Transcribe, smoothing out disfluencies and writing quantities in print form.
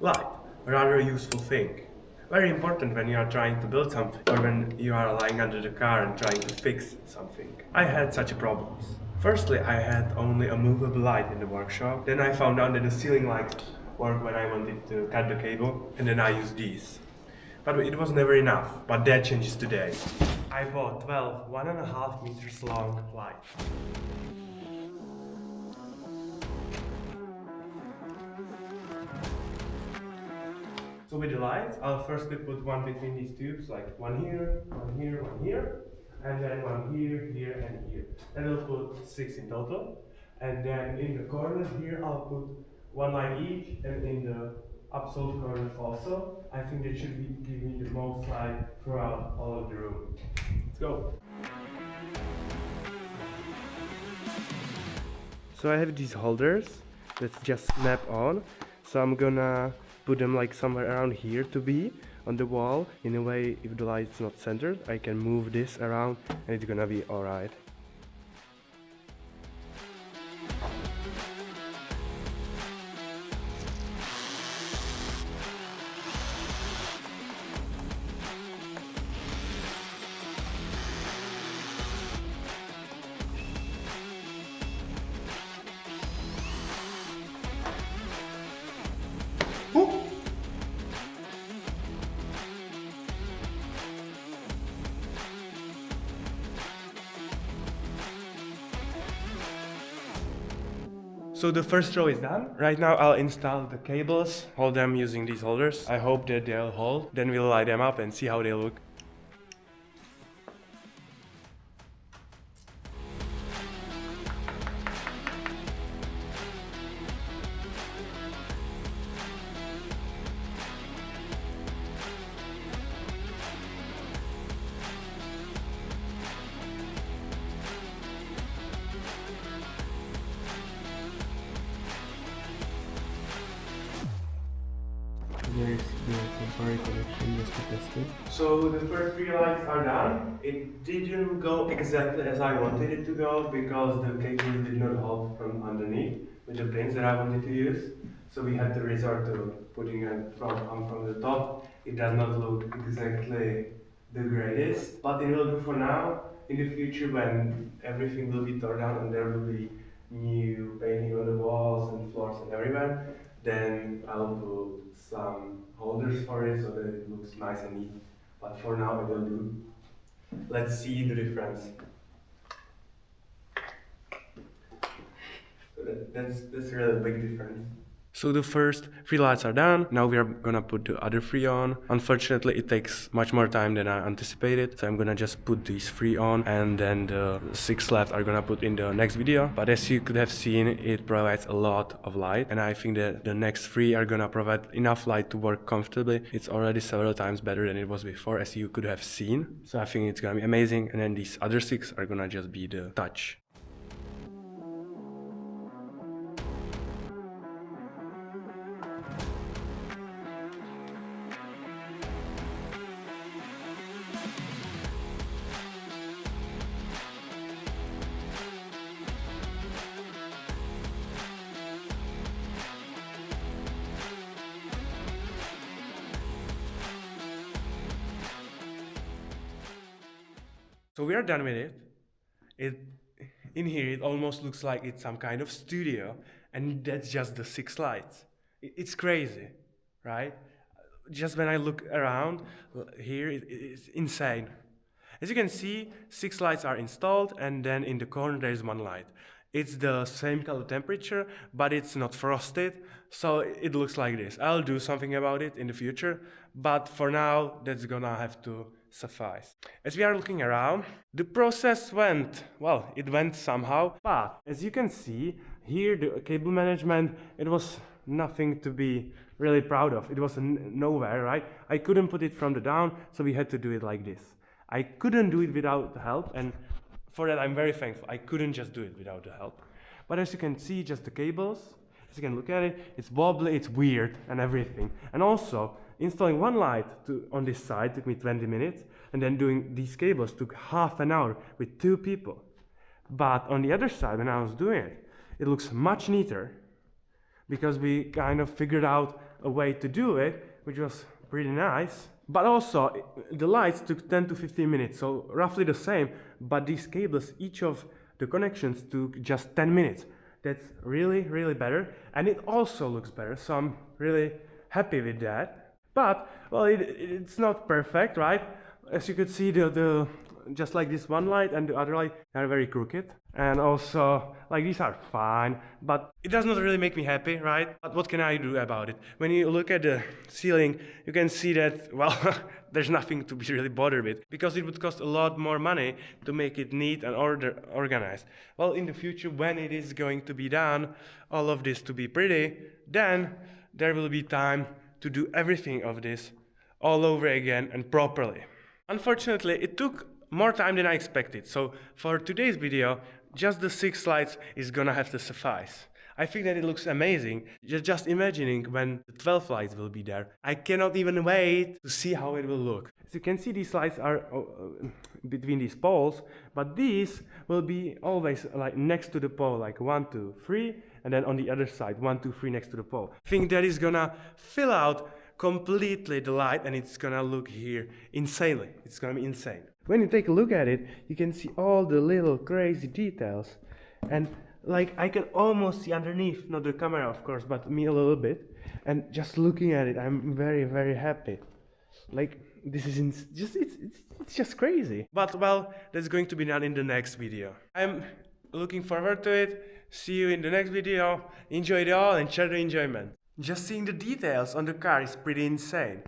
Light, a rather useful thing. Very important when you are trying to build something or when you are lying under the car and trying to fix something. I had such problems. Firstly, I had only a movable light in the workshop. Then I found out that the ceiling light worked when I wanted to cut the cable, and then I used these. But it was never enough, but that changes today. I bought 12 1.5 meters long lights. So with the lights, I'll firstly put one between these tubes, like one here, one here, one here, and then one here, here, and here. And I'll put 6 in total. And then in the corners here, I'll put one light each, and in the absolute corners also. I think that should give me the most light throughout all of the room. Let's go. So I have these holders that just snap on. So I'm gonna put them like somewhere around here to be on the wall. In a way, if the light's not centered, I can move this around and it's gonna be alright. So the first row is done. Right now I'll install the cables, hold them using these holders. I hope that they'll hold. Then we'll light them up and see how they look. There is the temporary connection just to test it. So the first 3 lights are done. It didn't go exactly as I wanted it to go because the cable did not hold from underneath with the pins that I wanted to use. So we had to resort to putting it from the top. It does not look exactly the greatest, but it will do for now. In the future, when everything will be torn down and there will be new painting on the walls and floors and everywhere, then I'll put some holders for it so that it looks nice and neat. But for now it will do. Let's see the difference. So that's really a big difference. So the first 3 lights are done. Now we are gonna put the other 3 on. Unfortunately, it takes much more time than I anticipated. So I'm gonna just put these 3 on and then the 6 left are gonna put in the next video. But as you could have seen, it provides a lot of light. And I think that the next 3 are gonna provide enough light to work comfortably. It's already several times better than it was before, as you could have seen. So I think it's gonna be amazing. And then these other 6 are gonna just be the touch. So we are done with it. In here it almost looks like it's some kind of studio, and that's just the 6 lights. It's crazy, right? Just when I look around here, it's insane. As you can see, 6 lights are installed, and then in the corner there is 1 light. It's the same color temperature, but it's not frosted, so it looks like this. I'll do something about it in the future, but for now, that's gonna have to suffice. As we are looking around, the process went, well, it went somehow, but as you can see, here the cable management, it was nothing to be really proud of. It was nowhere, right? I couldn't put it from the down, so we had to do it like this. I couldn't do it without help, and for that I'm very thankful. I couldn't just do it without the help. But as you can see, just the cables, as you can look at it, it's wobbly, it's weird, and everything. And also, installing 1 light on this side took me 20 minutes, and then doing these cables took half an hour with 2 people. But on the other side, when I was doing it, it looks much neater, because we kind of figured out a way to do it, which was pretty nice. But also, the lights took 10 to 15 minutes, so roughly the same, but these cables, each of the connections took just 10 minutes. That's really, really better, and it also looks better, so I'm really happy with that. But, well, it's not perfect, right? As you could see, just like this one light and the other light are very crooked. And also, like, these are fine, but it does not really make me happy, right? But what can I do about it? When you look at the ceiling, you can see that, well, there's nothing to be really bothered with, because it would cost a lot more money to make it neat and organized. Well, in the future, when it is going to be done, all of this to be pretty, then there will be time to do everything of this all over again and properly. Unfortunately, it took more time than I expected, so for today's video, just the 6 lights is gonna have to suffice. I think that it looks amazing, just imagining when the 12 lights will be there. I cannot even wait to see how it will look. As you can see, these lights are between these poles, but these will be always like next to the pole, like 1, 2, 3, and then on the other side, 1, 2, 3 next to the pole. I think that is gonna fill out completely the light, and it's gonna look here insanely. It's gonna be insane. When you take a look at it, you can see all the little crazy details, and like I can almost see underneath, not the camera of course, but me a little bit, and just looking at it, I'm very, very happy. Like, this is it's just crazy. But well, that's going to be done in the next video. I'm looking forward to it. See you in the next video. Enjoy it all and share the enjoyment. Just seeing the details on the car is pretty insane.